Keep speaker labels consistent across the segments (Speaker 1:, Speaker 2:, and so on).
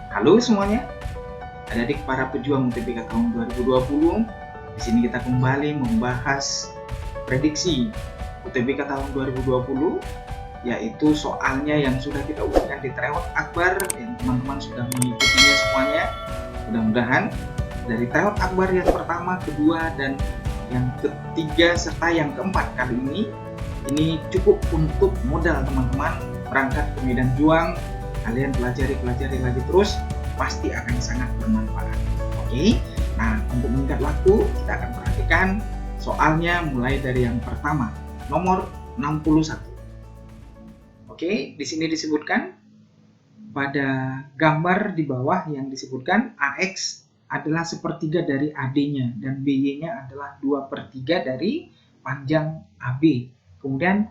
Speaker 1: Halo semuanya, adik-adik para pejuang UTBK tahun 2020. Di sini kita kembali membahas prediksi UTBK tahun 2020, yaitu soalnya yang sudah kita ujikan di Tryout Akbar, yang teman-teman sudah mengikutinya semuanya. Mudah-mudahan dari Tryout Akbar yang pertama, kedua, dan yang ketiga serta yang keempat kali ini cukup untuk modal teman-teman berangkat ke medan juang. Kalian pelajari lagi terus, pasti akan sangat bermanfaat. Oke, nah untuk meningkat waktu kita akan perhatikan soalnya mulai dari yang pertama, nomor 61. Oke, di sini disebutkan pada gambar di bawah yang disebutkan AX adalah sepertiga dari AD-nya dan BY-nya adalah 2/3 dari panjang AB. Kemudian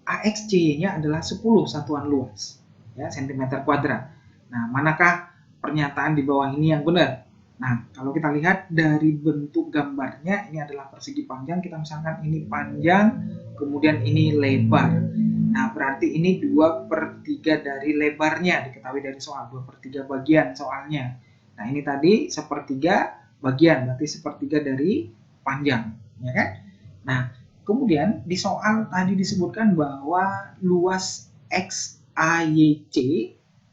Speaker 1: AXCY-nya adalah 10 satuan luas, ya, cm kuadrat. Nah, manakah pernyataan di bawah ini yang benar? Nah, kalau kita lihat dari bentuk gambarnya, ini adalah persegi panjang. Kita misalkan ini panjang, kemudian ini lebar. Nah, berarti ini 2/3 dari lebarnya, diketahui dari soal, 2/3 bagian soalnya. Nah, ini tadi sepertiga bagian, berarti sepertiga dari panjang, ya kan? Nah, kemudian di soal tadi disebutkan bahwa luas XAYC,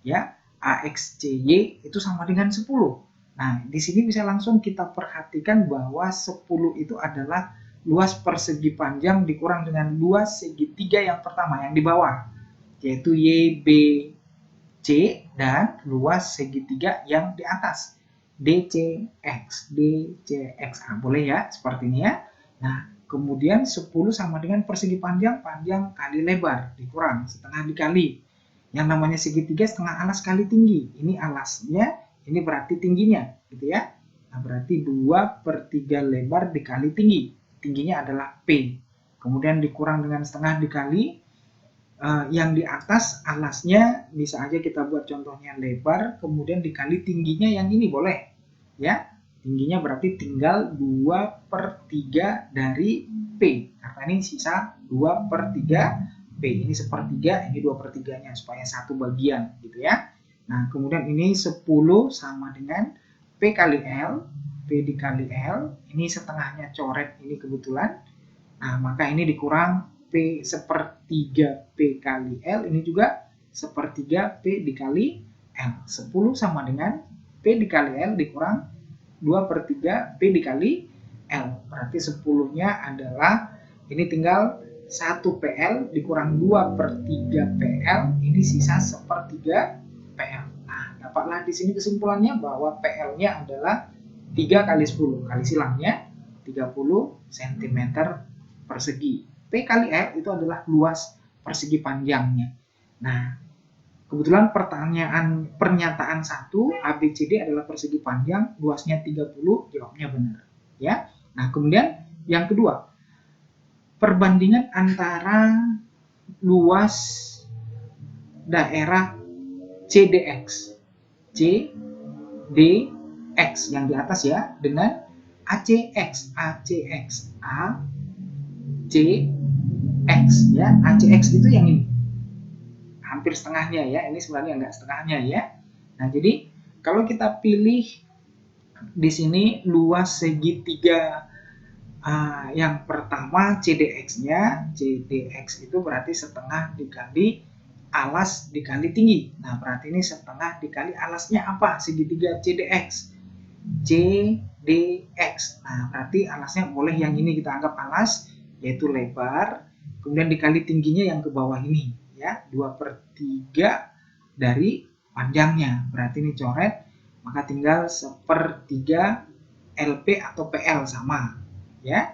Speaker 1: ya, AXCY itu sama dengan 10. Nah, di sini bisa langsung kita perhatikan bahwa 10 itu adalah luas persegi panjang dikurang dengan luas segitiga yang pertama yang di bawah, yaitu YBC, dan luas segitiga yang di atas, DCX. Boleh ya, seperti ini ya. Nah, kemudian 10 sama dengan persegi panjang kali lebar, dikurang setengah dikali. Yang namanya segitiga setengah alas kali tinggi. Ini alasnya, ini berarti tingginya, gitu ya. Nah, berarti 2/3 lebar dikali tinggi. Tingginya adalah P. Kemudian dikurang dengan setengah dikali yang di atas alasnya, bisa aja kita buat contohnya lebar, kemudian dikali tingginya yang ini, boleh. Ya, tingginya berarti tinggal 2/3 dari P, karena ini sisa 2/3 P. Ini sepertiga, ini 2/3-nya, supaya satu bagian, gitu ya. Nah, kemudian ini 10 sama dengan P kali L, P dikali L, ini setengahnya coret, ini kebetulan. Nah, maka ini dikurang P sepertiga P kali L, ini juga sepertiga P dikali L. 10 sama dengan P dikali L dikurang 2/3 P dikali L. Berarti 10-nya adalah, ini tinggal 1 PL dikurang 2/3 PL, ini sisa sepertiga PL. Nah, dapatlah di sini kesimpulannya bahwa PL-nya adalah 3 kali 10, kali silangnya 30 cm persegi. P kali L itu adalah luas persegi panjangnya. Nah, kebetulan pernyataan 1 ABCD adalah persegi panjang, luasnya 30, jawabnya benar, ya. Nah, kemudian yang kedua, perbandingan antara luas daerah CDX, CDX yang di atas ya, dengan ACX, ACX ya. ACX itu yang ini, hampir setengahnya ya, ini sebenarnya enggak setengahnya ya. Nah, jadi kalau kita pilih di sini luas segitiga yang pertama CDX-nya, CDX itu berarti setengah dikali alas dikali tinggi. Nah, berarti ini setengah dikali alasnya apa? Segitiga CDX. CDX. Nah, berarti alasnya boleh yang ini kita anggap alas, yaitu lebar, kemudian dikali tingginya yang ke bawah ini, ya, 2/3 dari panjangnya. Berarti ini coret, maka tinggal sepertiga LP atau PL sama, ya.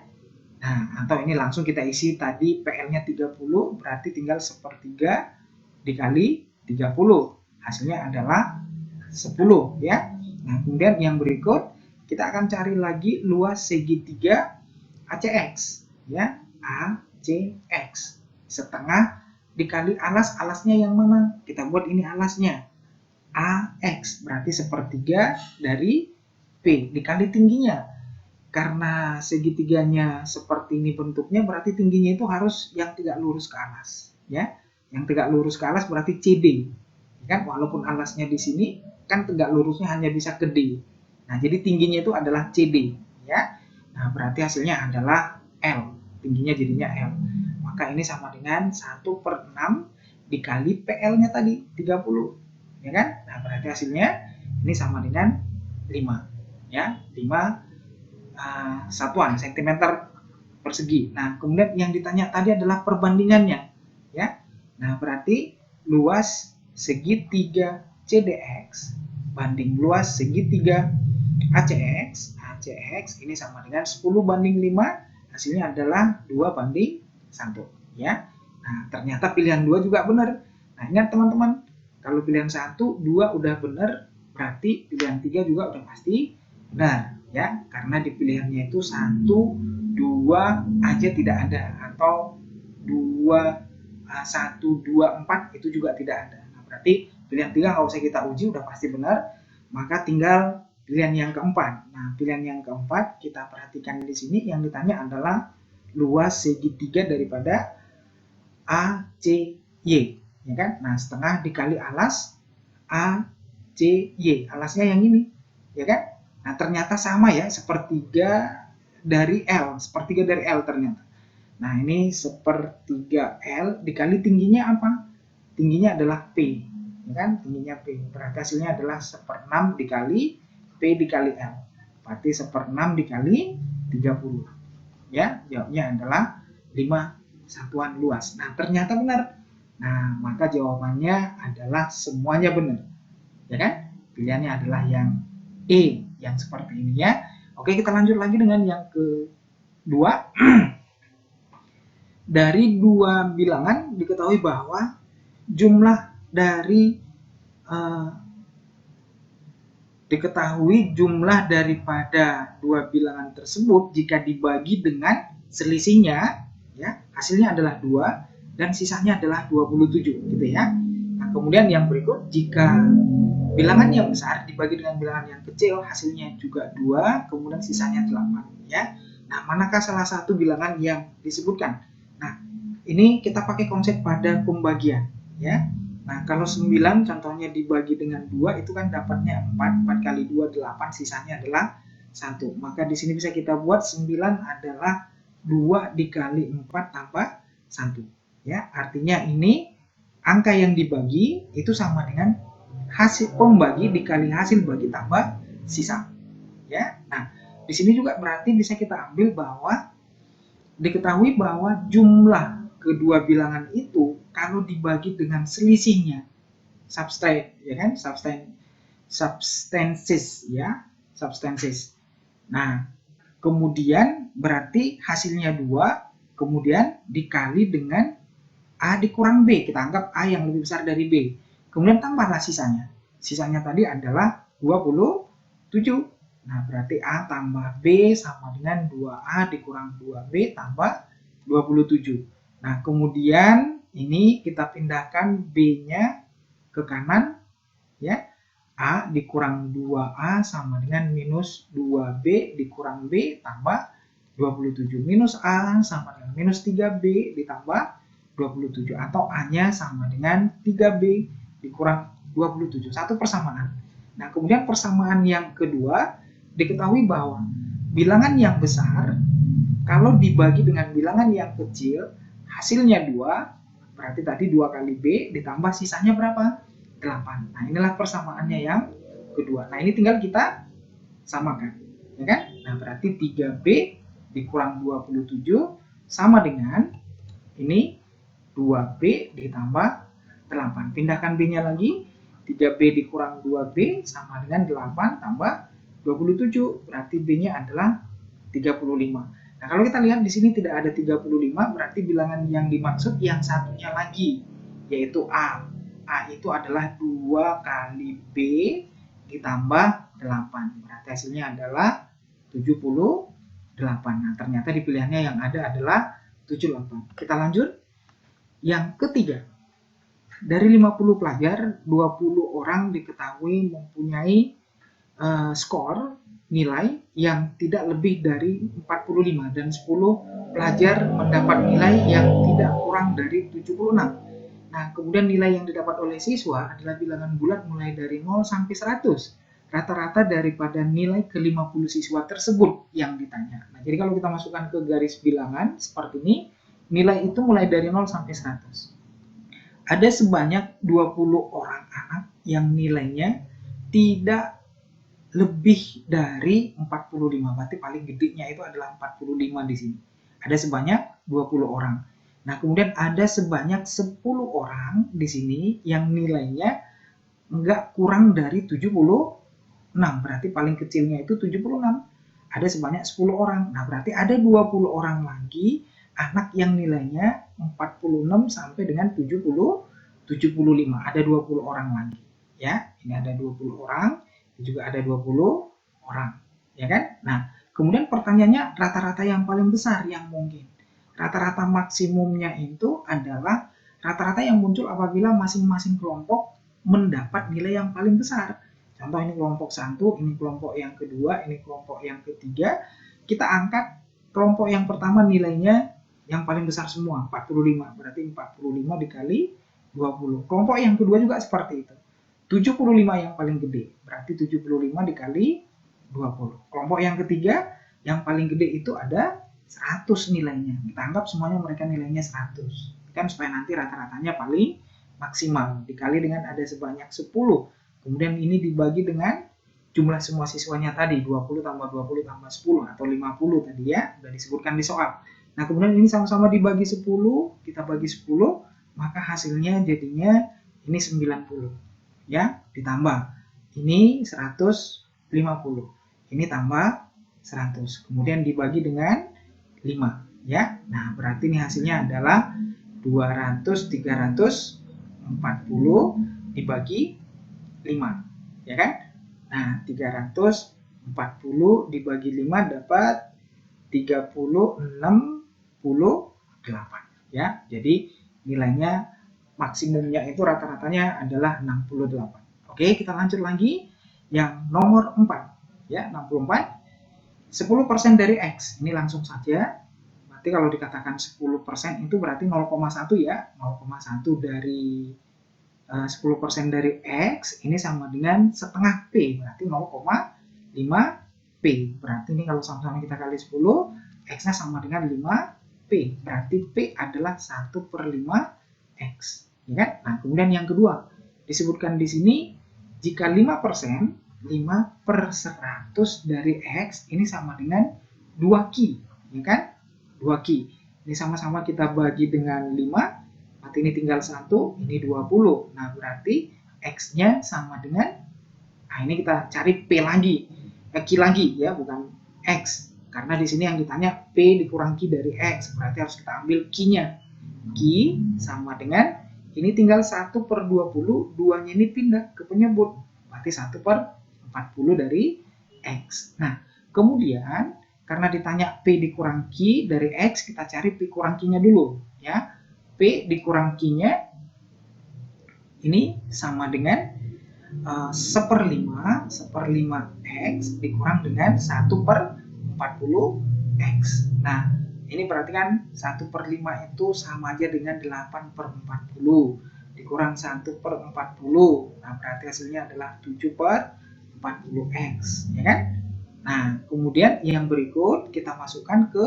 Speaker 1: Nah, atau ini langsung kita isi tadi PL-nya 30, berarti tinggal sepertiga dikali 30. Hasilnya adalah 10, ya. Nah, kemudian yang berikut kita akan cari lagi luas segitiga ACX, ya. ACX setengah dikali alas, alasnya yang mana? Kita buat ini alasnya, AX, berarti sepertiga dari P dikali tingginya. Karena segitiganya seperti ini bentuknya, berarti tingginya itu harus yang tidak lurus ke alas, ya. Yang tidak lurus ke alas berarti CD, kan? Walaupun alasnya di sini kan tegak lurusnya hanya bisa ke D. Nah, jadi tingginya itu adalah CD, ya. Nah, berarti hasilnya adalah L. Tingginya jadinya L. Maka ini sama dengan 1/6 dikali PL-nya tadi, 30. Ya kan? Nah, berarti hasilnya ini sama dengan 5. Ya, 5 satuan cm persegi. Nah, kemudian yang ditanya tadi adalah perbandingannya, ya. Nah, berarti luas segitiga CDX banding luas segitiga ACX. ACX ini sama dengan 10/5, hasilnya adalah 2/1, ya. Nah, ternyata pilihan 2 juga benar. Nah, ingat teman-teman, kalau pilihan 1, 2 udah benar, berarti pilihan 3 juga udah pasti benar, ya. Karena di pilihannya itu 1, 2 aja tidak ada, atau 2, 1, 2, 4 itu juga tidak ada. Nah, berarti pilihan 3 nggak usah kita uji, udah pasti benar. Maka tinggal pilihan yang keempat. Nah, pilihan yang keempat kita perhatikan di sini, yang ditanya adalah luas segitiga daripada ACY, ya kan? Nah, setengah dikali alas ACY, alasnya yang ini, ya kan? Nah, ternyata sama ya, sepertiga dari L ternyata. Nah, ini sepertiga L dikali tingginya apa? Tingginya adalah P, ya kan? Tingginya P. Berarti hasilnya adalah 1/6 dikali P dikali L. Berarti 1/6 dikali 30. Ya, jawabnya adalah 5 satuan luas. Nah, ternyata benar. Nah, maka jawabannya adalah semuanya benar. Ya kan? Pilihannya adalah yang E, yang seperti ini ya. Oke, kita lanjut lagi dengan yang kedua. Dari dua bilangan diketahui bahwa jumlah daripada dua bilangan tersebut jika dibagi dengan selisihnya, ya, hasilnya adalah 2 dan sisanya adalah 27, gitu ya. Nah, kemudian yang berikut, jika bilangan yang besar dibagi dengan bilangan yang kecil, hasilnya juga 2, kemudian sisanya 8, ya. Nah, manakah salah satu bilangan yang disebutkan? Nah, ini kita pakai konsep pada pembagian, ya. Nah, kalau 9 contohnya dibagi dengan 2, itu kan dapatnya 4 kali 2, 8, sisanya adalah 1. Maka di sini bisa kita buat 9 adalah 2 dikali 4 tambah 1. Ya, artinya ini angka yang dibagi itu sama dengan hasil pembagi dikali hasil bagi tambah sisa. Ya. Nah, di sini juga berarti bisa kita ambil bahwa diketahui bahwa jumlah kedua bilangan itu kalau dibagi dengan selisihnya substances, ya, substances. Nah, kemudian berarti hasilnya 2, kemudian dikali dengan A dikurang B, kita anggap A yang lebih besar dari B. Kemudian tambahlah sisanya. Sisanya tadi adalah 27. Nah, berarti A tambah B sama dengan 2A dikurang 2B tambah 27. Nah, kemudian ini kita pindahkan B-nya ke kanan, ya. A dikurang 2A sama dengan minus 2B dikurang B tambah 27. Minus A sama dengan minus 3B ditambah 27. Atau A-nya sama dengan 3B dikurang 27. Satu persamaan. Nah, kemudian persamaan yang kedua, diketahui bahwa bilangan yang besar kalau dibagi dengan bilangan yang kecil, hasilnya 2, berarti tadi 2 kali B ditambah sisanya berapa? 8. Nah, inilah persamaannya yang kedua. Nah, ini tinggal kita samakan, ya kan? Nah, berarti 3B dikurang 27 sama dengan ini 2B ditambah 8. Pindahkan B-nya lagi, 3B dikurang 2B sama dengan 8 tambah 27. Berarti B-nya adalah 35. Nah, kalau kita lihat di sini tidak ada 35, berarti bilangan yang dimaksud yang satunya lagi, yaitu A. A itu adalah 2 kali B ditambah 8. Berarti hasilnya adalah 78. Nah, ternyata di pilihannya yang ada adalah 78. Kita lanjut. Yang ketiga, dari 50 pelajar, 20 orang diketahui mempunyai skor nilai yang tidak lebih dari 45 dan 10 pelajar mendapat nilai yang tidak kurang dari 76. Nah, kemudian nilai yang didapat oleh siswa adalah bilangan bulat mulai dari 0 sampai 100. Rata-rata daripada nilai ke-50 siswa tersebut yang ditanya. Nah, jadi kalau kita masukkan ke garis bilangan seperti ini, nilai itu mulai dari 0 sampai 100. Ada sebanyak 20 orang anak yang nilainya tidak lebih dari 45. Berarti paling gedenya itu adalah 45 di sini. Ada sebanyak 20 orang. Nah, kemudian ada sebanyak 10 orang di sini yang nilainya enggak kurang dari 76. Berarti paling kecilnya itu 76. Ada sebanyak 10 orang. Nah, berarti ada 20 orang lagi anak yang nilainya 46 sampai dengan 75. Ada 20 orang lagi. Ya, ini ada 20 orang, juga ada 20 orang. Ya kan? Nah, kemudian pertanyaannya rata-rata yang paling besar yang mungkin. Rata-rata maksimumnya itu adalah rata-rata yang muncul apabila masing-masing kelompok mendapat nilai yang paling besar. Contoh ini kelompok 1, ini kelompok yang kedua, ini kelompok yang ketiga. Kita angkat kelompok yang pertama nilainya yang paling besar semua, 45. Berarti 45 dikali 20. Kelompok yang kedua juga seperti itu. 75 yang paling gede. Berarti 75 dikali 20. Kelompok yang ketiga yang paling gede itu ada 100 nilainya. Kita anggap semuanya mereka nilainya 100. Kan supaya nanti rata-ratanya paling maksimal. Dikali dengan ada sebanyak 10. Kemudian ini dibagi dengan jumlah semua siswanya tadi, 20 tambah 20 tambah 10 atau 50 tadi ya, sudah disebutkan di soal. Nah, kemudian ini sama-sama dibagi 10, kita bagi 10, maka hasilnya jadinya ini 90. Ya, ditambah. Ini 150. Ini tambah 100. Kemudian dibagi dengan 5, ya. Nah, berarti ini hasilnya adalah 200 340 dibagi 5, ya kan? Nah, 340 dibagi 5 dapat 368, ya. Jadi nilainya maksimumnya itu rata-ratanya adalah 68. Oke, kita lanjut lagi yang nomor 4, ya, 64. 10% dari X, ini langsung saja. Berarti kalau dikatakan 10% itu berarti 0,1 ya. 0,1 dari 10% dari X ini sama dengan setengah P, berarti 0,5 P. Berarti ini kalau sama-sama kita kali 10, X-nya sama dengan 5 P. Berarti P adalah 1/5 X. Ya kan? Nah, kemudian yang kedua, disebutkan di sini jika 5%, 5/100 dari X ini sama dengan 2Q. Ya kan? 2Q. Ini sama-sama kita bagi dengan 5. Berarti ini tinggal 1, ini 20. Nah, berarti X-nya sama dengan, nah ini kita cari P lagi, Q lagi ya, bukan X. Karena di sini yang ditanya P dikurang Q dari X, berarti harus kita ambil Q-nya. Q sama dengan, ini tinggal 1/20, 2-nya ini pindah ke penyebut. Berarti 1/40 dari X. Nah, kemudian karena ditanya P dikurang Q dari X, kita cari P kurang Q-nya dulu ya. P dikurang Q-nya ini sama dengan 1/5 X dikurang dengan 1/40 X. Nah, ini berarti kan 1/5 itu sama aja dengan 8/40 dikurang 1/40. Nah, berarti hasilnya adalah 7/40 X, ya kan? Nah, kemudian yang berikut kita masukkan ke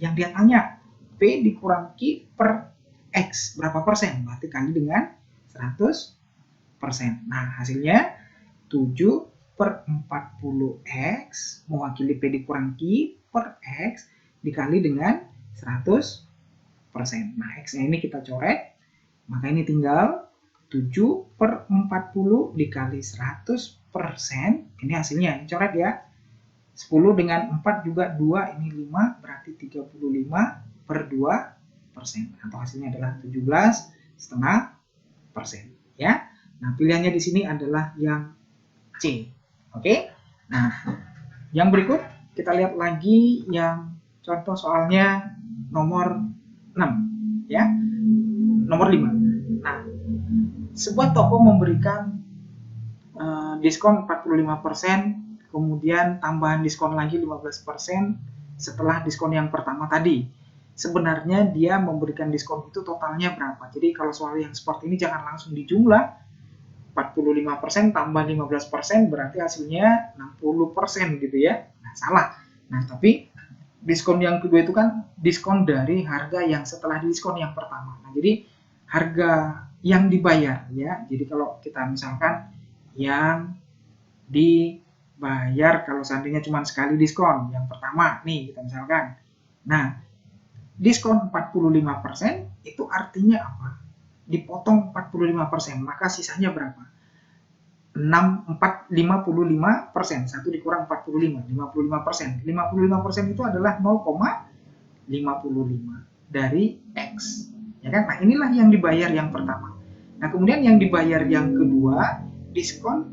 Speaker 1: yang dia tanya, P dikurang Q per X berapa persen? Berarti kali dengan 100%. Nah, hasilnya 7/40 X mewakili P dikurang Q per X dikali dengan 100%. Nah, X-nya ini kita coret. Maka ini tinggal 7/40 dikali 100%. Ini hasilnya, ini coret ya. 10 dengan 4 juga 2, ini 5, berarti 35/2%. Atau hasilnya adalah 17,5%. Ya. Nah, pilihannya di sini adalah yang C. Oke. Nah, yang berikut kita lihat lagi yang contoh soalnya nomor 6 ya. Nomor 5. Nah, sebuah toko memberikan diskon 45%, kemudian tambahan diskon lagi 15% setelah diskon yang pertama tadi. sebenarnya dia memberikan diskon itu totalnya berapa. Jadi kalau soal yang seperti ini jangan langsung dijumlah 45% tambah 15% berarti hasilnya 60% gitu ya. Nah, salah. Nah, tapi diskon yang kedua itu kan diskon dari harga yang setelah diskon yang pertama. Nah, jadi harga yang dibayar ya. Jadi kalau kita misalkan yang dibayar kalau seandainya cuma sekali diskon yang pertama nih kita misalkan. Nah, diskon 45% itu artinya apa? Dipotong 45%, maka sisanya berapa? 55%. 1 dikurang 45, 55%. 55% itu adalah 0,55 dari X. Ya kan? Nah, inilah yang dibayar yang pertama. Nah, kemudian yang dibayar yang kedua, diskon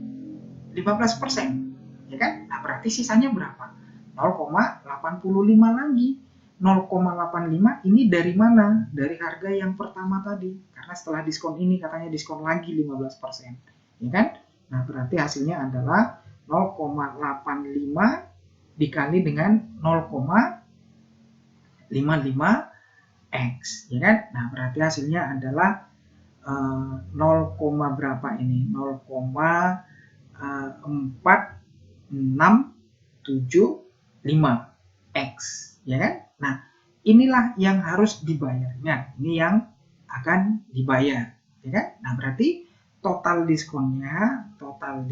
Speaker 1: 15%. Ya kan? Nah, berarti sisanya berapa? 0,85 lagi. 0,85 ini dari mana? Dari harga yang pertama tadi. Karena setelah diskon ini katanya diskon lagi 15%. Ya kan? Nah, berarti hasilnya adalah 0,85 dikali dengan 0,55 X. Ya kan? Nah, berarti hasilnya adalah 0, berapa ini? 0,4675 X. Ya kan? Nah, inilah yang harus dibayar. Nah, ini yang akan dibayar. Ya kan? Nah, berarti total diskonnya, total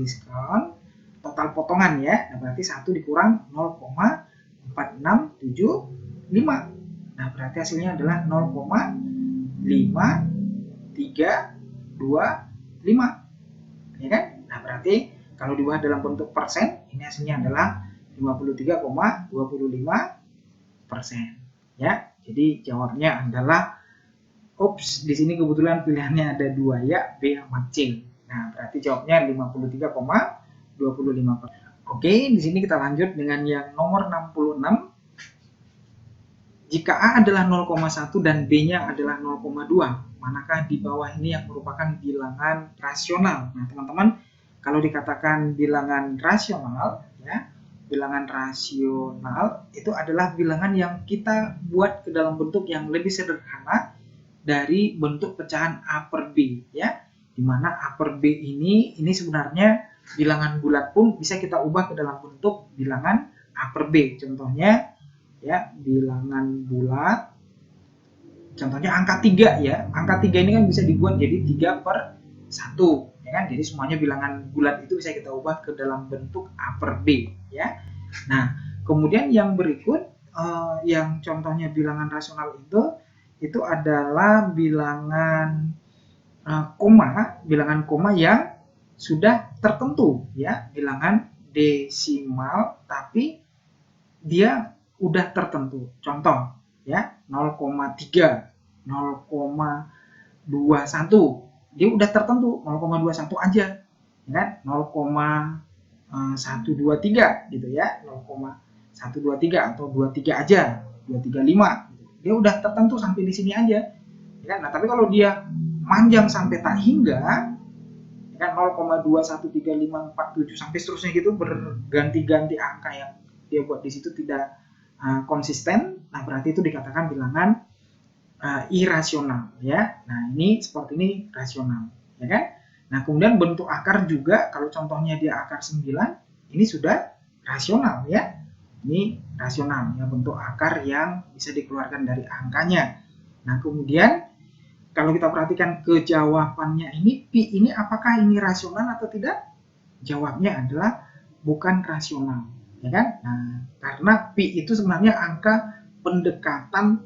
Speaker 1: potongan ya. Nah, berarti 1 dikurang 0,4675. Nah, berarti hasilnya adalah 0,5325. Ya kan? Nah, berarti kalau dibuat dalam bentuk persen, ini hasilnya adalah 53,25%. Ya. Jadi jawabnya adalah di sini kebetulan pilihannya ada 2 ya, B sama C. Nah, berarti jawabnya 53,25%. Oke, di sini kita lanjut dengan yang nomor 66. Jika A adalah 0,1 dan B-nya adalah 0,2, manakah di bawah ini yang merupakan bilangan rasional? Nah, teman-teman, kalau dikatakan bilangan rasional, ya, bilangan rasional itu adalah bilangan yang kita buat ke dalam bentuk yang lebih sederhana dari bentuk pecahan A per B ya, dimana A per B ini sebenarnya bilangan bulat pun bisa kita ubah ke dalam bentuk bilangan A per B. Contohnya ya, bilangan bulat, contohnya angka 3 ya, angka 3 ini kan bisa dibuat jadi 3 per 1 ya kan, jadi semuanya bilangan bulat itu bisa kita ubah ke dalam bentuk A per B ya. Nah, kemudian yang berikut yang contohnya bilangan rasional itu adalah bilangan koma yang sudah tertentu ya, bilangan desimal tapi dia udah tertentu. Contoh ya, 0,3, 0,21 dia udah tertentu, 0,21 aja ya kan, 0,123 gitu ya, 0,123 atau 23 aja, 235 dia udah tertentu sampai di sini aja ya kan. Nah, tapi kalau dia manjang sampai tak hingga ya kan, 0,21354 sampai seterusnya gitu, berganti-ganti angka yang dia buat di situ tidak konsisten, nah berarti itu dikatakan bilangan irasional ya. Nah, ini seperti ini rasional ya kan. Nah, kemudian bentuk akar juga, kalau contohnya dia akar 9, ini sudah rasional ya. Ini rasional ya, bentuk akar yang bisa dikeluarkan dari angkanya. Nah, kemudian kalau kita perhatikan kejawabannya ini, Pi ini apakah ini rasional atau tidak? Jawabnya adalah bukan rasional ya kan. Nah, karena Pi itu sebenarnya angka pendekatan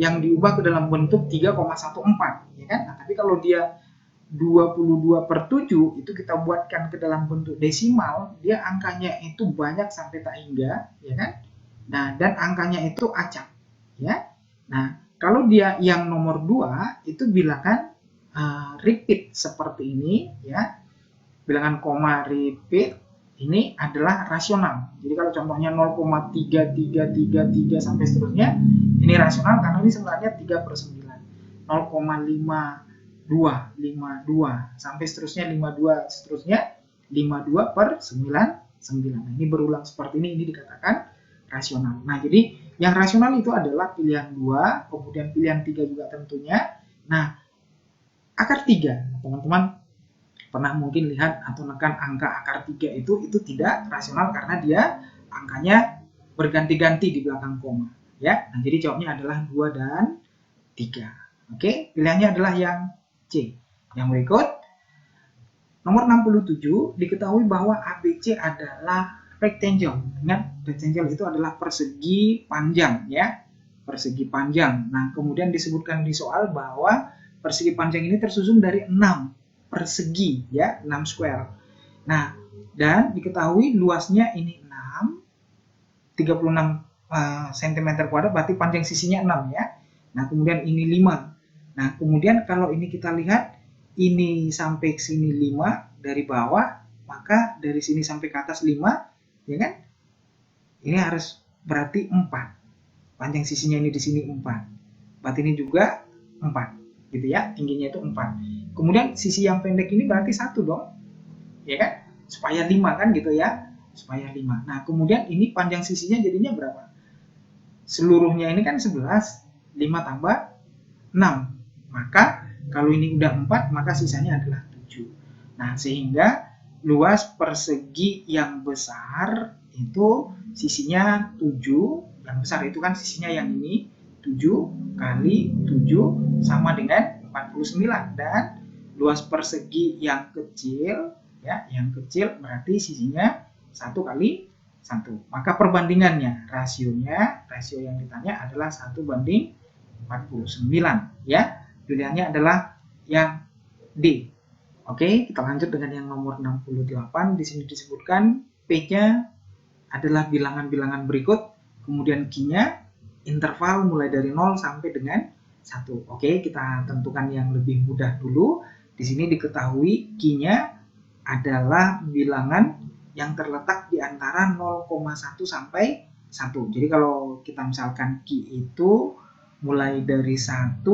Speaker 1: yang diubah ke dalam bentuk 3,14 ya kan. Nah, tapi kalau dia 22/7 itu kita buatkan ke dalam bentuk desimal, dia angkanya itu banyak sampai tak hingga ya kan. Nah, dan angkanya itu acak ya. Nah, kalau dia yang nomor 2 itu bilangan repeat seperti ini ya, bilangan koma repeat ini adalah rasional. Jadi kalau contohnya 0,3333 sampai seterusnya, ini rasional karena ini sebenarnya 3/9. 0,52 sampai seterusnya 52 seterusnya 52/99. Nah, ini berulang seperti ini dikatakan rasional. Nah, jadi Yang rasional itu adalah pilihan 2, kemudian pilihan 3 juga tentunya. Nah, akar 3, teman-teman pernah mungkin lihat atau nekan angka akar 3 itu tidak rasional karena dia angkanya berganti-ganti di belakang koma. Ya, nah, jadi jawabnya adalah 2 dan 3. Oke, pilihannya adalah yang C. Yang berikut, nomor 67, diketahui bahwa ABC adalah rectangle. Ingat, rectangle itu adalah persegi panjang, ya, persegi panjang. Nah, kemudian disebutkan di soal bahwa persegi panjang ini tersusun dari 6 persegi, ya, 6 square. Nah, dan diketahui luasnya ini 6, 36 cm kuadrat, berarti panjang sisinya 6, ya. Nah, kemudian ini 5. Nah, kemudian kalau ini kita lihat, ini sampai ke sini 5 dari bawah, maka dari sini sampai ke atas 5, ya kan? Ini harus berarti 4. Panjang sisinya ini di sini 4. Berarti ini juga 4, gitu ya. Tingginya itu 4. Kemudian sisi yang pendek ini berarti 1 dong. Ya kan? Supaya 5 kan gitu ya. Supaya 5. Nah, kemudian ini panjang sisinya jadinya berapa? Seluruhnya ini kan 11. 5 tambah 6. Maka kalau ini udah 4, maka sisanya adalah 7. Nah, sehingga luas persegi yang besar itu sisinya 7. Yang besar itu kan sisinya yang ini. 7 kali 7 sama dengan 49. Dan luas persegi yang kecil, ya, yang kecil berarti sisinya 1 kali 1. Maka perbandingannya, rasio yang ditanya adalah 1 banding 49, ya. Pilihannya adalah yang D. Oke, kita lanjut dengan yang nomor 68. Di sini disebutkan P-nya adalah bilangan-bilangan berikut, kemudian Q-nya interval mulai dari 0 sampai dengan 1. Oke, kita tentukan yang lebih mudah dulu. Di sini diketahui Q-nya adalah bilangan yang terletak di antara 0,1 sampai 1. Jadi kalau kita misalkan Q itu mulai dari 1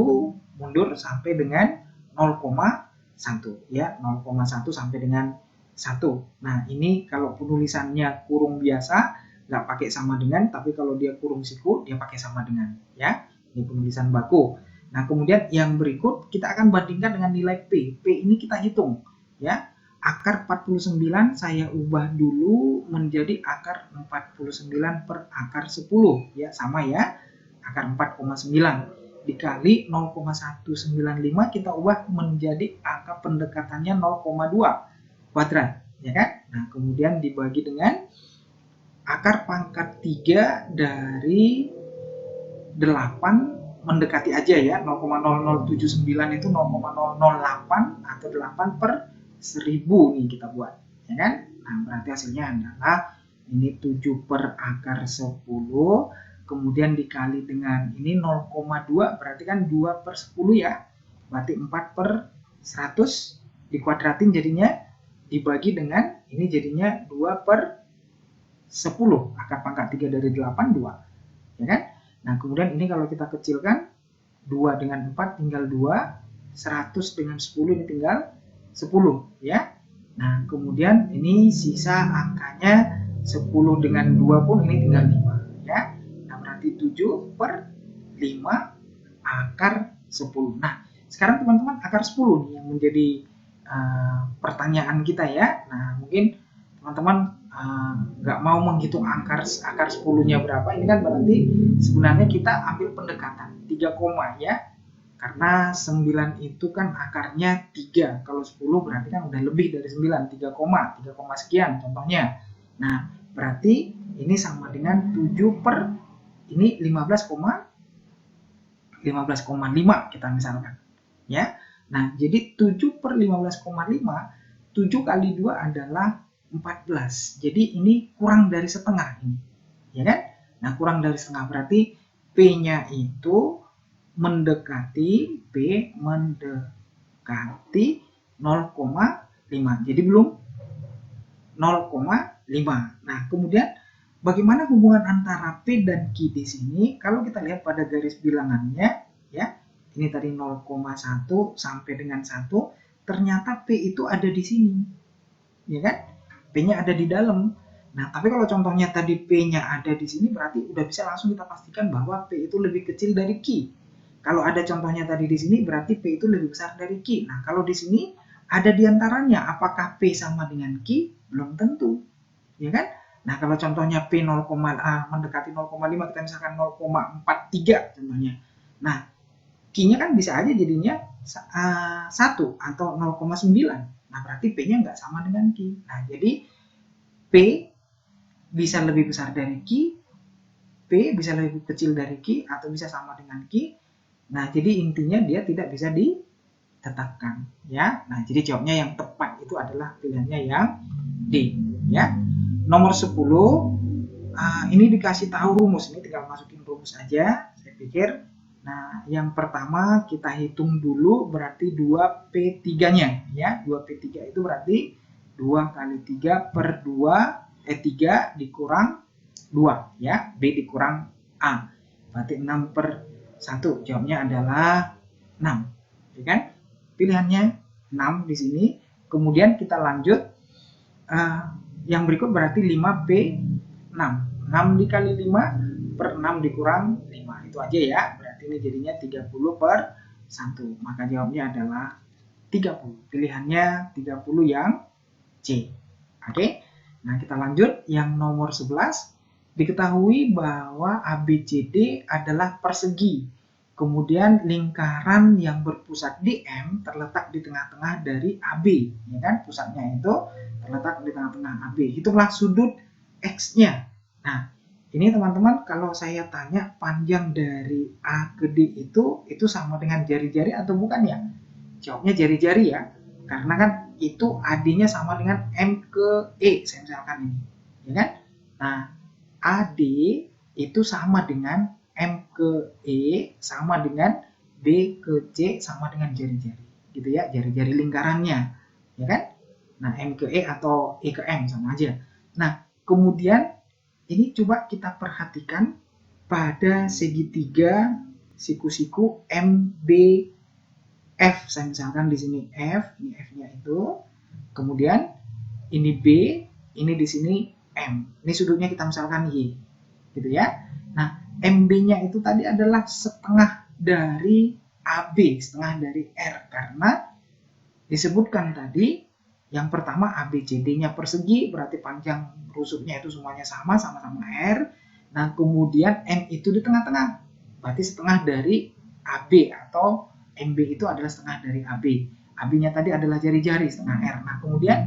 Speaker 1: mundur sampai dengan 0,1, ya, 0,1 sampai dengan 1. Nah, ini kalau penulisannya kurung biasa nggak pakai sama dengan, tapi kalau dia kurung siku dia pakai sama dengan, ya. Ini penulisan baku. Nah, kemudian yang berikut kita akan bandingkan dengan nilai P. P ini kita hitung, ya. Akar 49 saya ubah dulu menjadi akar 49 per akar 10, ya, sama ya. Akar 4,9 dikali 0,195 kita ubah menjadi angka pendekatannya 0,2 kuadrat, ya kan? Nah, kemudian dibagi dengan akar pangkat 3 dari 8 mendekati aja ya, 0,0079 itu 0,008 atau 8 per 1000 nih kita buat, ya kan? Nah, berarti hasilnya adalah ini 7 per akar 10, kemudian dikali dengan ini 0,2, berarti kan 2 per 10 ya, berarti 4 per 100, dikuadratin jadinya, dibagi dengan ini jadinya 2 per 10, akar pangkat 3 dari 8, 2, ya kan? Nah, kemudian ini kalau kita kecilkan, 2 dengan 4 tinggal 2, 100 dengan 10 ini tinggal 10, ya. Nah, kemudian ini sisa angkanya 10 dengan 2 pun ini tinggal 5, ya. Nah, berarti 7 per 5 akar 10. Nah, sekarang teman-teman akar 10 nih yang menjadi pertanyaan kita ya. Nah, mungkin teman-teman nggak mau menghitung akar 10-nya berapa, ini kan berarti sebenarnya kita ambil pendekatan 3 koma ya, karena 9 itu kan akarnya 3, kalau 10 berarti kan udah lebih dari 9, 3 koma sekian contohnya. Nah, berarti ini sama dengan 7 per ini 15,5 kita misalkan ya. Nah, jadi 7 per 15,5, 7 kali 2 adalah 14. Jadi ini kurang dari setengah ini, ya kan? Nah, kurang dari setengah berarti P-nya itu mendekati 0,5. Jadi belum 0,5. Nah, kemudian bagaimana hubungan antara P dan Q di sini? Kalau kita lihat pada garis bilangannya, ya, ini tadi 0,1 sampai dengan 1, ternyata P itu ada di sini, ya kan? P-nya ada di dalam. Nah, tapi kalau contohnya tadi P-nya ada di sini, berarti udah bisa langsung kita pastikan bahwa P itu lebih kecil dari Q. Kalau ada contohnya tadi di sini, berarti P itu lebih besar dari Q. Nah, kalau di sini ada diantaranya, apakah P sama dengan Q? Belum tentu, ya kan? Nah, kalau contohnya P mendekati 0,5, kita misalkan 0,43 contohnya. Nah, Q-nya kan bisa aja jadinya 1 atau 0,9. Nah, berarti P-nya nggak sama dengan Q. Nah, jadi P bisa lebih besar dari Q, P bisa lebih kecil dari Q, atau bisa sama dengan Q. Nah, jadi intinya dia tidak bisa ditetapkan, ya. Nah, jadi jawabnya yang tepat itu adalah pilihannya yang D, ya. Nomor 10, ini dikasih tahu rumus, ini tinggal masukin rumus aja, saya pikir. Nah, yang pertama kita hitung dulu berarti 2P3-nya, ya. 2P3 itu berarti 2 kali 3 per 2, 3 dikurang 2, ya. B dikurang A. Berarti 6 per 1. Jawabnya adalah 6. Ya kan? Pilihannya 6 di sini. Kemudian kita lanjut. Yang berikut berarti 5P6. 6 dikali 5 per 6 dikurang 5. Itu aja ya. Berarti ini jadinya 30 per 1. Maka jawabnya adalah 30. Pilihannya 30 yang C. Oke. Nah, kita lanjut yang nomor 11. Diketahui bahwa ABCD adalah persegi. Kemudian lingkaran yang berpusat di M terletak di tengah-tengah dari AB, ya kan? Pusatnya itu terletak di tengah-tengah AB. Hitunglah sudut X-nya. Nah, ini teman-teman kalau saya tanya panjang dari A ke D itu sama dengan jari-jari atau bukan ya? Jawabnya jari-jari ya. Karena kan itu AD-nya sama dengan M ke E, saya misalkan ini. Ya kan? Nah, AD itu sama dengan M ke E sama dengan B ke C sama dengan jari-jari. Gitu ya, jari-jari lingkarannya. Ya kan? Nah, M ke E atau E ke M sama aja. Nah, kemudian ini coba kita perhatikan pada segitiga siku-siku MB F. Saya misalkan di sini F, ini F-nya itu. Kemudian ini B, ini di sini M. Ini sudutnya kita misalkan Y, gitu ya. Nah, MB-nya itu tadi adalah setengah dari AB, setengah dari R, karena disebutkan tadi yang pertama ABCD-nya persegi, berarti panjang rusuknya itu semuanya sama-sama R. Nah, kemudian M itu di tengah-tengah, berarti setengah dari AB, atau MB itu adalah setengah dari AB. AB-nya tadi adalah jari-jari, setengah R. Nah, kemudian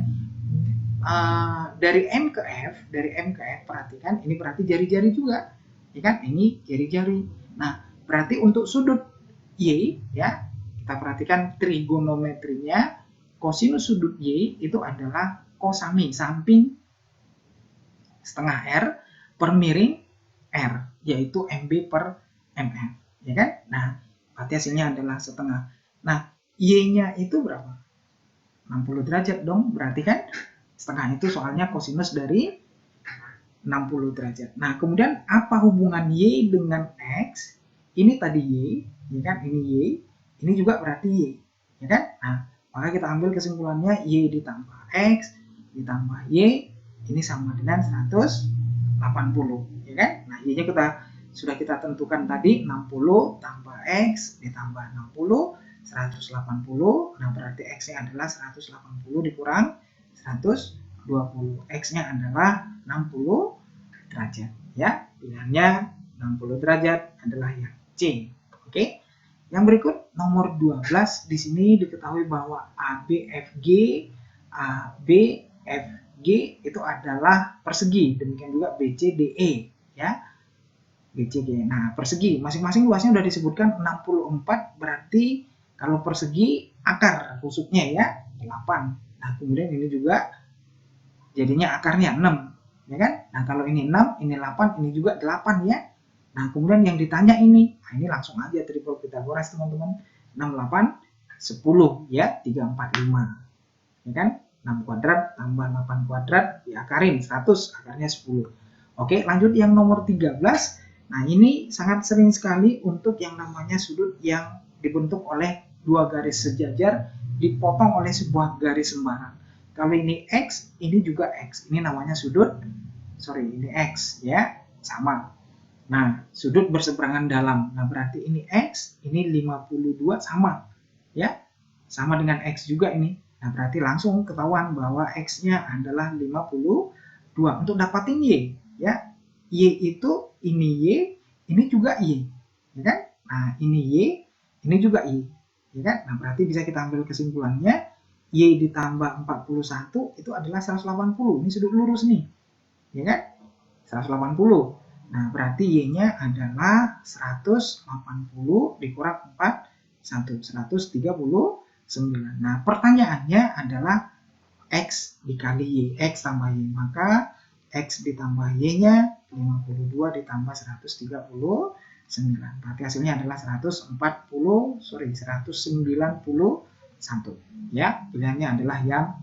Speaker 1: dari M ke F, perhatikan ini berarti jari-jari juga, ya kan? Ini jari-jari. Nah, berarti untuk sudut Y, ya, kita perhatikan trigonometrinya, kosinus sudut Y itu adalah kosami, samping setengah R per miring R, yaitu MB per MF, ya kan? Nah, berarti hasilnya adalah setengah. Nah, Y-nya itu berapa? 60 derajat dong, berarti kan? Setengah itu soalnya kosinus dari 60 derajat. Nah, kemudian apa hubungan Y dengan X? Ini tadi Y, ya kan? Ini Y, ini juga berarti Y, ya kan? Nah, maka kita ambil kesimpulannya Y ditambah X ditambah Y, ini sama dengan 180, ya kan? Nah, Y-nya sudah kita tentukan tadi, 60 tambah X ditambah 60, 180. Nah, berarti X-nya adalah 180 dikurang 120. X-nya adalah 60 derajat, ya. Pilihannya 60 derajat adalah yang C. Oke. Yang berikut nomor 12, di sini diketahui bahwa ABFG itu adalah persegi, demikian juga BCDE, ya. BCD. Nah, persegi masing-masing luasnya sudah disebutkan 64, berarti kalau persegi akar rusuknya ya 8. Nah, kemudian ini juga jadinya akarnya 6, ya kan? Nah, kalau ini 6, ini 8, ini juga 8 ya. Nah, kemudian yang ditanya ini, nah ini langsung aja triple Pythagoras teman-teman. 6, 8, 10 ya, 3, 4, 5. Ya kan? 6 kuadrat tambah 8 kuadrat diakarin 100, akarnya 10. Oke, lanjut yang nomor 13. Nah, ini sangat sering sekali untuk yang namanya sudut yang dibentuk oleh dua garis sejajar dipotong oleh sebuah garis sembarang. Kalau ini X, ini juga X. Ini namanya sudut ini X ya, sama. Nah, sudut berseberangan dalam. Nah, berarti ini X, ini 52 sama. Ya, sama dengan X juga ini. Nah, berarti langsung ketahuan bahwa X-nya adalah 52. Untuk dapatin Y, ya. Y itu, ini Y, ini juga Y. Ya kan? Nah, ini Y, ini juga Y. Ya kan? Nah, berarti bisa kita ambil kesimpulannya, Y ditambah 41 itu adalah 180. Ini sudut lurus nih. Ya kan? 180. Nah, berarti Y-nya adalah 180 dikurang 139. Nah, pertanyaannya adalah X dikali Y, X tambah Y. Maka X ditambah Y-nya 52 ditambah 139. Berarti hasilnya adalah 191. Ya, pilihannya adalah yang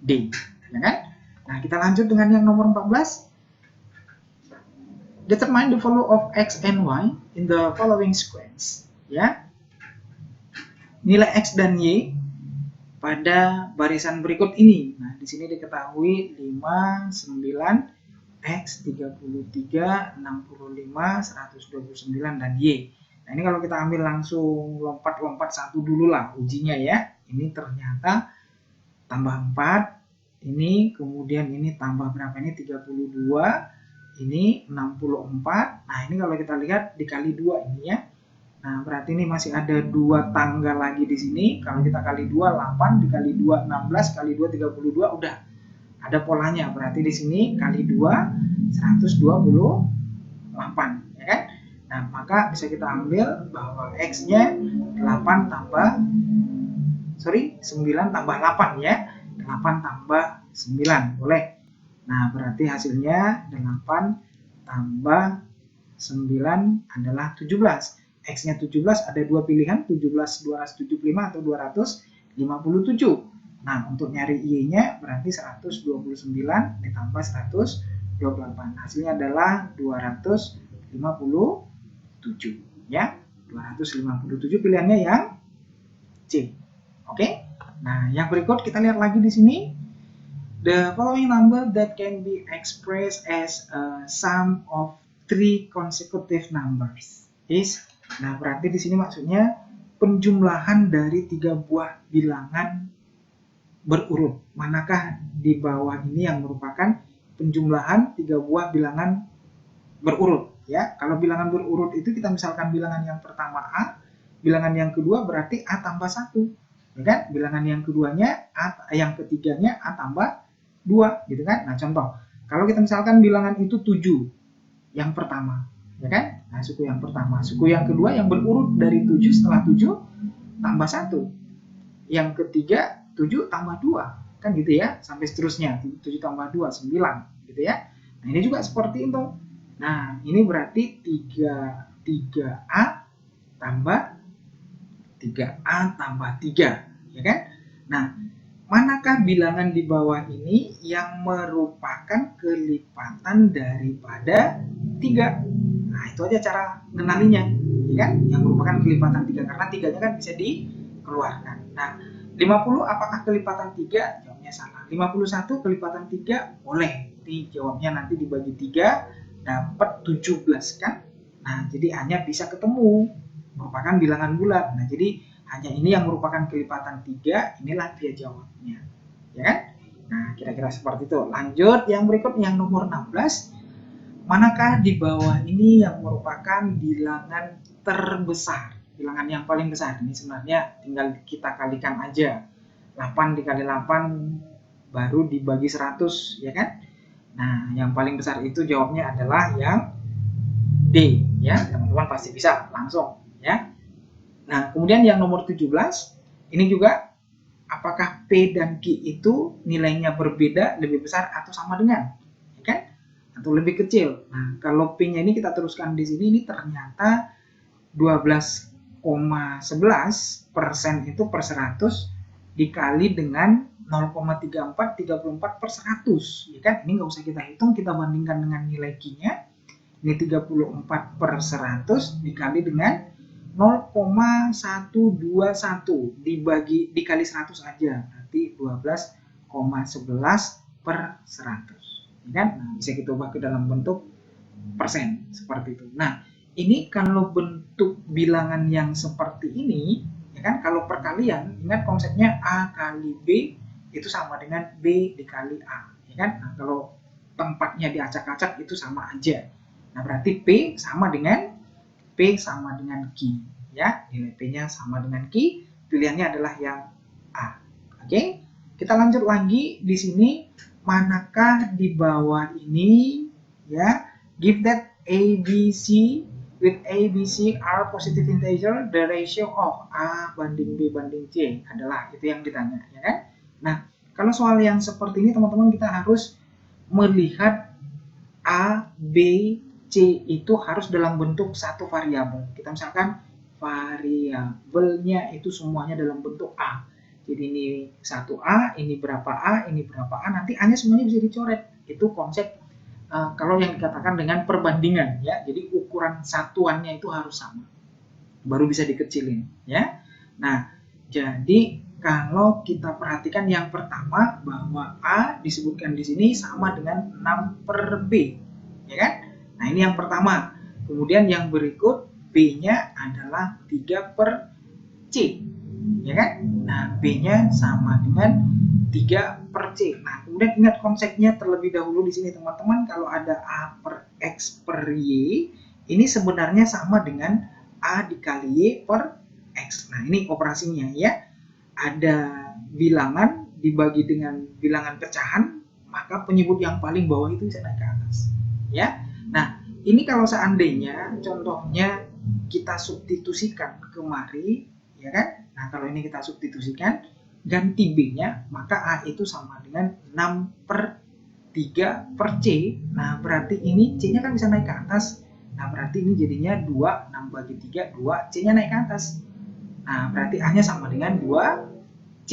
Speaker 1: D. Ya kan? Nah, kita lanjut dengan yang nomor 14. Determine the value of X and Y in the following sequence. Ya. Nilai X dan Y pada barisan berikut ini. Nah, di sini diketahui 5, 9, X, 33, 65, 129, dan Y. Nah, ini kalau kita ambil langsung lompat-lompat satu dulu lah ujinya ya. Ini ternyata tambah 4, ini kemudian ini tambah berapa, ini 32, ini 64. Nah, ini kalau kita lihat dikali 2 ini ya. Nah, berarti ini masih ada 2 tanggal lagi di sini. Kalau kita kali 2, 8, dikali 2, 16, kali 2, 32, udah ada polanya. Berarti di sini kali 2, 128, ya kan? Nah, maka bisa kita ambil bahwa X-nya 9 tambah 8 ya. 8 tambah 9, boleh. Nah, berarti hasilnya 8 tambah 9 adalah 17. X-nya 17, ada dua pilihan, 17 275 atau 257. Nah, untuk nyari Y-nya berarti 129 ditambah 128. Hasilnya adalah 257. Ya, 257 pilihannya yang C. Oke. Nah, yang berikut kita lihat lagi di sini. The following number that can be expressed as a sum of 3 consecutive numbers is. Nah, berarti di sini maksudnya penjumlahan dari 3 buah bilangan berurut. Manakah di bawah ini yang merupakan penjumlahan 3 buah bilangan berurut? Ya, kalau bilangan berurut itu kita misalkan bilangan yang pertama A, bilangan yang kedua berarti A tambah 1. Ya kan? Bilangan yang keduanya A, yang ketiganya A tambah 2, gitu kan? Nah, contoh, kalau kita misalkan bilangan itu 7 yang pertama, ya kan? Nah, suku yang pertama, suku yang kedua yang berurut dari 7, setelah 7 tambah 1. Yang ketiga 7 tambah 2, kan gitu ya, sampai seterusnya. 7 tambah 2, 9, gitu ya. Nah, ini juga seperti itu. Nah, ini berarti 3A tambah 3A tambah 3, ya kan? Nah, manakah bilangan di bawah ini yang merupakan kelipatan daripada 3? Nah, itu aja cara kenalinya, ya kan? Yang merupakan kelipatan 3, karena 3-nya kan bisa dikeluarkan. Nah, 50 apakah kelipatan 3? Jawabnya salah. 51 kelipatan 3? Boleh. Jadi jawabnya nanti dibagi 3 dapat 17 kan? Nah, jadi hanya bisa ketemu merupakan bilangan bulat. Nah, jadi hanya ini yang merupakan kelipatan 3, inilah dia jawabnya. Ya kan? Nah, kira-kira seperti itu. Lanjut yang berikut, yang nomor 16. Manakah di bawah ini yang merupakan bilangan terbesar? Bilangan yang paling besar. Ini sebenarnya tinggal kita kalikan aja. 8 dikali 8 baru dibagi 100, ya kan? Nah, yang paling besar itu jawabnya adalah yang D, ya. Teman-teman pasti bisa langsung, ya. Nah, kemudian yang nomor 17, ini juga apakah P dan Q itu nilainya berbeda, lebih besar atau sama dengan, ya kan? Atau lebih kecil. Nah, kalau P-nya ini kita teruskan di sini, ini ternyata 12,11% itu per 100 dikali dengan 0,34 per 100, ya kan? Ini nggak usah kita hitung, kita bandingkan dengan nilai Q-nya. Ini 34 per 100 dikali dengan 0,121 dikali 100 aja, berarti 12,11 per 100. ya kan? Nah, bisa kita ubah ke dalam bentuk persen seperti itu. Nah, ini kalau bentuk bilangan yang seperti ini, ya kan? Kalau perkalian, ingat konsepnya A kali B itu sama dengan B dikali A, ya kan? Nah, kalau tempatnya diacak-acak itu sama aja. Nah, berarti P sama dengan Q, ya. Nilai P-nya sama dengan Q, pilihannya adalah yang A. Oke? Kita lanjut lagi di sini, manakah di bawah ini, ya? Give that A, B, C with A, B, C are positive integer, the ratio of A banding B banding C adalah, itu yang ditanya, ya kan? Nah, kalau soal yang seperti ini teman-teman kita harus melihat A, B, C itu harus dalam bentuk satu variabel. Kita misalkan variabelnya itu semuanya dalam bentuk A. Jadi ini 1A, ini berapa A, ini berapa A, nanti A-nya semuanya bisa dicoret. Itu konsep kalau yang dikatakan dengan perbandingan, ya. Jadi ukuran satuannya itu harus sama. Baru bisa dikecilin, ya. Nah, jadi kalau kita perhatikan yang pertama bahwa A disebutkan di sini sama dengan 6 per B, ya kan? Nah, ini yang pertama. Kemudian yang berikut B-nya adalah 3 per C, ya kan? Nah, B-nya sama dengan 3 per C. Nah, kemudian ingat konsepnya terlebih dahulu di sini teman-teman, kalau ada A per X per Y, ini sebenarnya sama dengan A dikali Y per X. Nah, ini operasinya, ya. Ada bilangan dibagi dengan bilangan pecahan, maka penyebut yang paling bawah itu bisa naik ke atas, ya. Nah, ini kalau seandainya contohnya kita substitusikan kemari, ya kan? Nah, kalau ini kita substitusikan, ganti B-nya, maka A itu sama dengan 6 per 3 per C. Nah, berarti ini C-nya kan bisa naik ke atas. Nah, berarti ini jadinya 2, 6 bagi 3, 2, C-nya naik ke atas. Nah, berarti A-nya sama dengan 2C.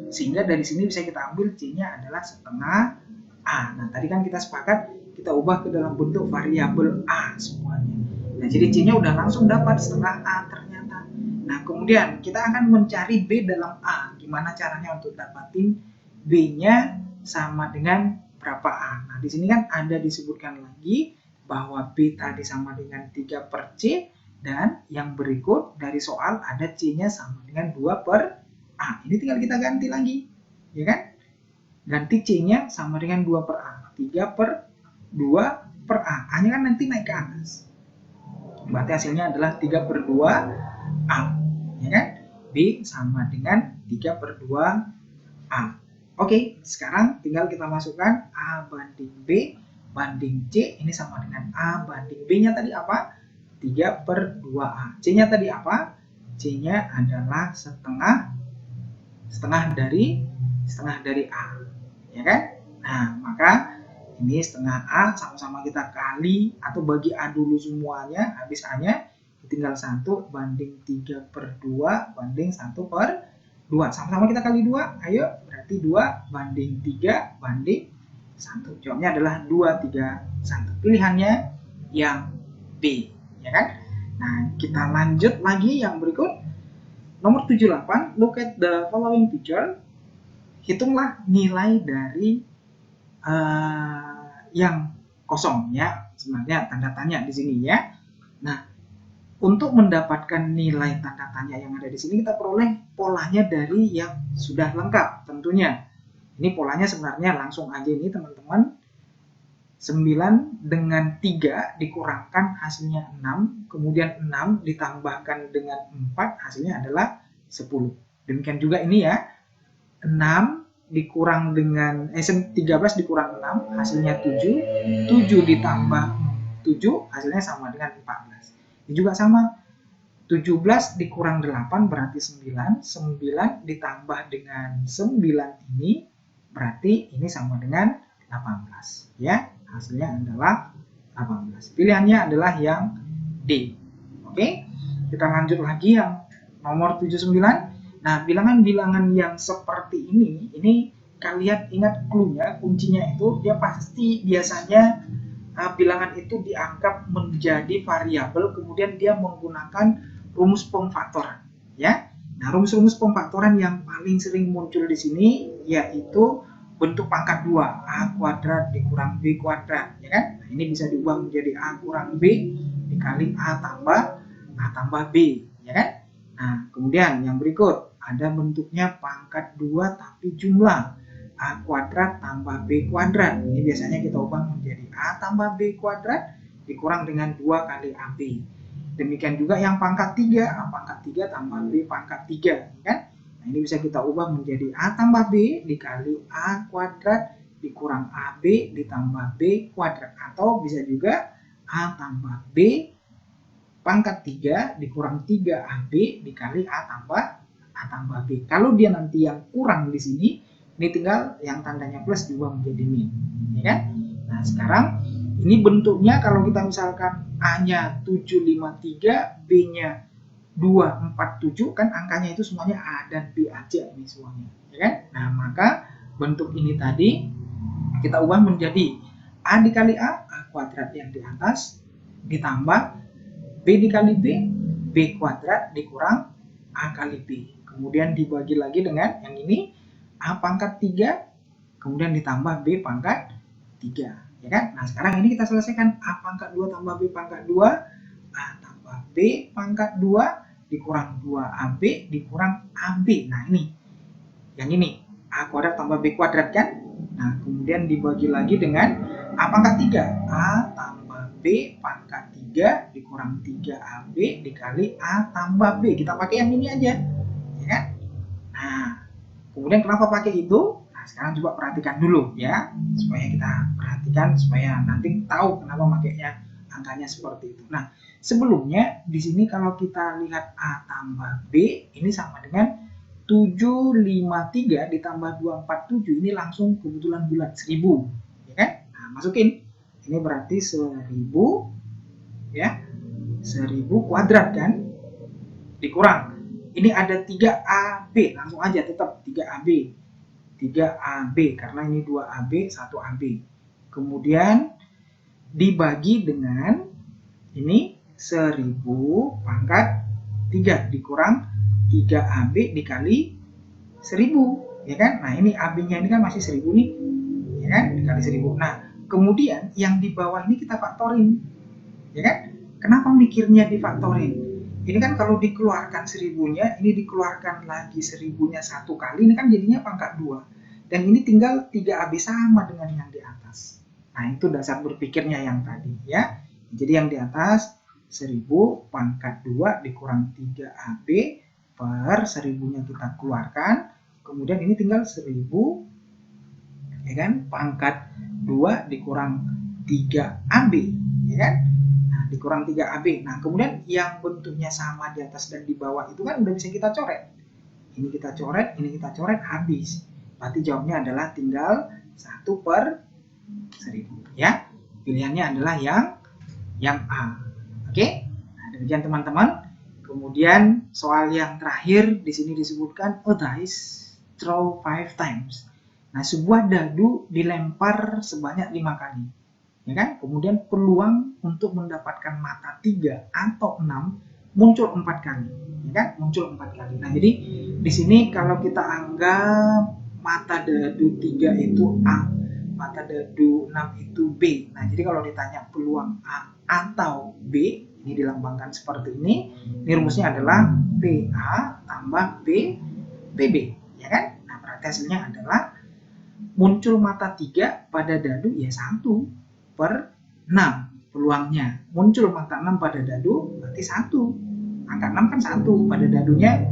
Speaker 1: Sehingga dari sini bisa kita ambil C-nya adalah setengah A. Nah, tadi kan kita sepakat kita ubah ke dalam bentuk variabel A semuanya. Nah, jadi C-nya udah langsung dapat setengah A ternyata. Nah, kemudian kita akan mencari B dalam A. Gimana caranya untuk dapatin B-nya sama dengan berapa A? Nah, di sini kan ada disebutkan lagi bahwa B tadi sama dengan 3 per C, dan yang berikut dari soal ada C-nya sama dengan 2 per A. Ini tinggal kita ganti lagi, ya kan? Ganti C-nya sama dengan 2 per A. 3 per 2 per A. A-nya kan nanti naik ke atas. Berarti hasilnya adalah 3 per 2 A, ya kan? B sama dengan 3 per 2 A. Oke, sekarang tinggal kita masukkan A banding B banding C. Ini sama dengan A banding B-nya tadi apa? 3 per 2A. C-nya tadi apa? C-nya adalah setengah dari A, ya kan? Nah, maka ini setengah A sama-sama kita kali atau bagi A dulu semuanya, habis A-nya tinggal 1 banding 3 per 2 banding 1 per 2. Sama-sama kita kali 2, ayo, berarti 2 banding 3 banding 1. Jawabnya adalah 2, 3, 1. Pilihannya yang B, ya kan? Nah, kita lanjut lagi yang berikut. Nomor 78, look at the following picture. Hitunglah nilai dari yang kosong, ya. Sebenarnya tanda tanya di sini, ya. Nah, untuk mendapatkan nilai tanda tanya yang ada di sini, kita peroleh polanya dari yang sudah lengkap tentunya. Ini polanya sebenarnya langsung aja ini teman-teman. 9 dengan 3 dikurangkan hasilnya 6, kemudian 6 ditambahkan dengan 4 hasilnya adalah 10. Demikian juga ini, ya. 6 dikurang dengan 13 dikurang 6 hasilnya 7, 7 ditambah 7 hasilnya sama dengan 14. Ini juga sama, 17 dikurang 8 berarti 9, 9 ditambah dengan 9 ini berarti ini sama dengan 18, ya. Hasilnya adalah 18. Pilihannya adalah yang D. Oke, kita lanjut lagi yang nomor 79. Nah, bilangan-bilangan yang seperti ini kalian ingat clue-nya, kuncinya itu dia pasti biasanya bilangan itu dianggap menjadi variabel, kemudian dia menggunakan rumus pemfaktoran, ya. Nah, rumus-rumus pemfaktoran yang paling sering muncul di sini yaitu bentuk pangkat 2, A kuadrat dikurang B kuadrat, ya kan? Nah, ini bisa diubah menjadi A kurang B dikali A tambah B, ya kan? Nah, kemudian yang berikut ada bentuknya pangkat 2 tapi jumlah A kuadrat tambah B kuadrat. Ini biasanya kita ubah menjadi A tambah B kuadrat dikurang dengan 2 kali AB. Demikian juga yang pangkat 3, A pangkat 3 tambah B pangkat 3, ya kan? Nah, ini bisa kita ubah menjadi A tambah B dikali A kuadrat dikurang AB ditambah B kuadrat. Atau bisa juga A tambah B pangkat 3 dikurang 3AB dikali A tambah B. Kalau dia nanti yang kurang di sini, ini tinggal yang tandanya plus diubah menjadi min, ya kan? Nah, sekarang ini bentuknya kalau kita misalkan A-nya 753, B-nya 247, kan angkanya itu semuanya A dan B aja ini semuanya, ya kan? Nah, maka bentuk ini tadi kita ubah menjadi A dikali A kuadrat yang di atas ditambah B dikali B, B kuadrat dikurang A kali B. Kemudian dibagi lagi dengan yang ini A pangkat 3, kemudian ditambah B pangkat 3, ya kan? Nah, sekarang ini kita selesaikan A pangkat 2 tambah B pangkat 2, A tambah B pangkat 2 dikurang 2AB dikurang AB. Nah, ini yang ini A kuadrat tambah B kuadrat kan? Nah, kemudian dibagi lagi dengan A pangkat 3, A tambah B pangkat 3 dikurang 3AB dikali A tambah B. Kita pakai yang ini aja, ya kan? Nah, kemudian kenapa pakai itu? Nah, sekarang coba perhatikan dulu ya, supaya kita perhatikan supaya nanti tahu kenapa makainya angkanya seperti itu. Nah, sebelumnya di sini kalau kita lihat A tambah B ini sama dengan 753 ditambah 247, ini langsung kebetulan bulat 1000, ya kan? Nah, masukin. Ini berarti 1000 ya. 1000 kuadrat kan? Dikurang. Ini ada 3AB, langsung aja tetap 3AB. 3AB karena ini 2AB, 1AB. Kemudian dibagi dengan ini 1000 pangkat 3 dikurang 3AB dikali 1000, ya kan? Nah, ini AB-nya ini kan masih 1000 nih, ya kan? Dikali 1000. Nah, kemudian yang di bawah ini kita faktorin, ya kan? Kenapa mikirnya difaktorin? Ini kan kalau dikeluarkan 1000-nya, ini dikeluarkan lagi 1000-nya satu kali, ini kan jadinya pangkat 2. Dan ini tinggal 3AB sama dengan yang di atas. Nah, itu dasar berpikirnya yang tadi, ya. Jadi yang di atas 1000 pangkat 2 dikurang 3AB per 1000-nya kita keluarkan. Kemudian ini tinggal 1000, ya kan? Pangkat 2 dikurang 3AB, ya kan? Dikurang 3AB. Nah, kemudian yang bentuknya sama di atas dan di bawah itu kan udah bisa kita coret. Ini kita coret, ini kita coret, habis. Berarti jawabnya adalah tinggal 1 per 1000, ya. Pilihannya adalah yang A. Oke? Nah, demikian teman-teman. Kemudian soal yang terakhir di sini disebutkan a dice throw 5 times. Nah, sebuah dadu dilempar sebanyak 5 kali. Ya kan? Kemudian peluang untuk mendapatkan mata 3 atau 6 muncul 4 kali, ya kan? Muncul 4 kali. Nah, jadi di sini kalau kita anggap mata dadu 3 itu A, mata dadu 6 itu B. Nah, jadi kalau ditanya peluang A atau B, ini dilambangkan seperti ini. Ini rumusnya adalah PA tambah B PB, ya kan? Nah, berarti hasilnya adalah muncul mata 3 pada dadu ya 1 per 6 peluangnya. Muncul mata 6 pada dadu berarti 1. Angka 6 kan 1, pada dadunya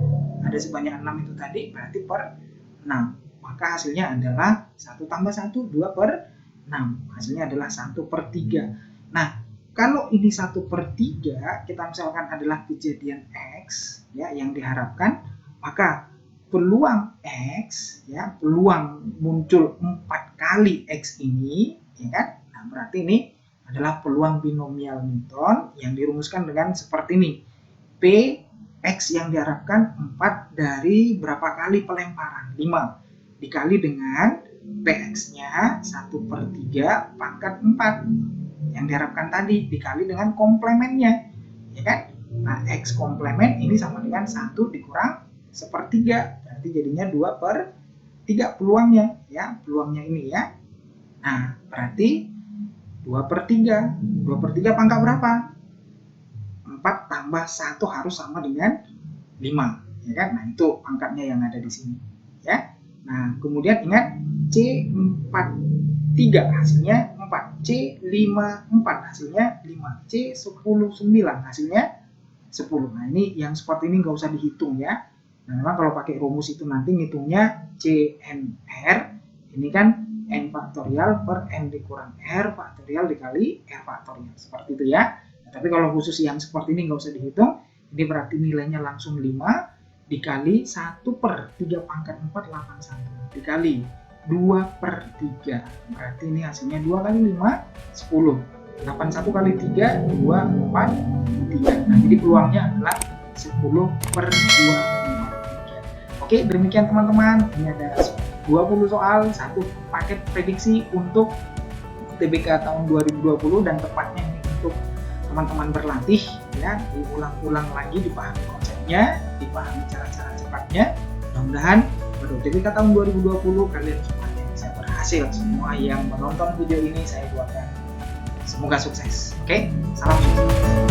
Speaker 1: ada sebanyak 6 itu tadi, berarti per 6. Maka hasilnya adalah 1 tambah 1, 2 per 6. Hasilnya adalah 1 per 3. Nah, kalau ini 1 per 3, kita misalkan adalah kejadian X, ya, yang diharapkan, maka peluang X, ya, peluang muncul 4 kali X ini, ya kan? Berarti ini adalah peluang binomial Newton yang dirumuskan dengan seperti ini. P X yang diharapkan 4 dari berapa kali pelemparan? 5. Dikali dengan PX-nya 1 per 3 pangkat 4. Yang diharapkan tadi dikali dengan komplemennya. Ya kan? Nah, X komplemen ini sama dengan 1 dikurang 1/3. Berarti jadinya 2 per 3 peluangnya ya, peluangnya ini ya. Nah, berarti 2/3. 2/3 pangkat berapa? 4 tambah 1 harus sama dengan 5, ya kan? Nah, itu pangkatnya yang ada di sini ya. Nah, kemudian ingat C43 hasilnya 4, C54 hasilnya 5, C109 hasilnya 10. Nah, ini yang seperti ini nggak usah dihitung ya. Nah, memang kalau pakai rumus itu nanti ngitungnya CNR, ini kan N faktorial per N dikurang R faktorial dikali R faktorial, seperti itu ya. Nah, tapi kalau khusus yang seperti ini nggak usah dihitung, ini berarti nilainya langsung 5 dikali 1/3 pangkat 4, 81, dikali 2/3, berarti ini hasilnya 2 kali 5, 10. 81 kali 3, 2, 4, 3. Nah, jadi peluangnya adalah 10/253. Oke, demikian teman-teman. Ini ada 20 soal, 1 paket prediksi untuk UTBK tahun 2020, dan tepatnya ini untuk teman-teman berlatih ya, diulang-ulang lagi, dipahami konsepnya, dipahami cara-cara cepatnya. Mudah-mudahan pada UTBK tahun 2020 kalian semuanya bisa berhasil. Semua yang menonton video ini saya doakan semoga sukses. Oke, salam sukses.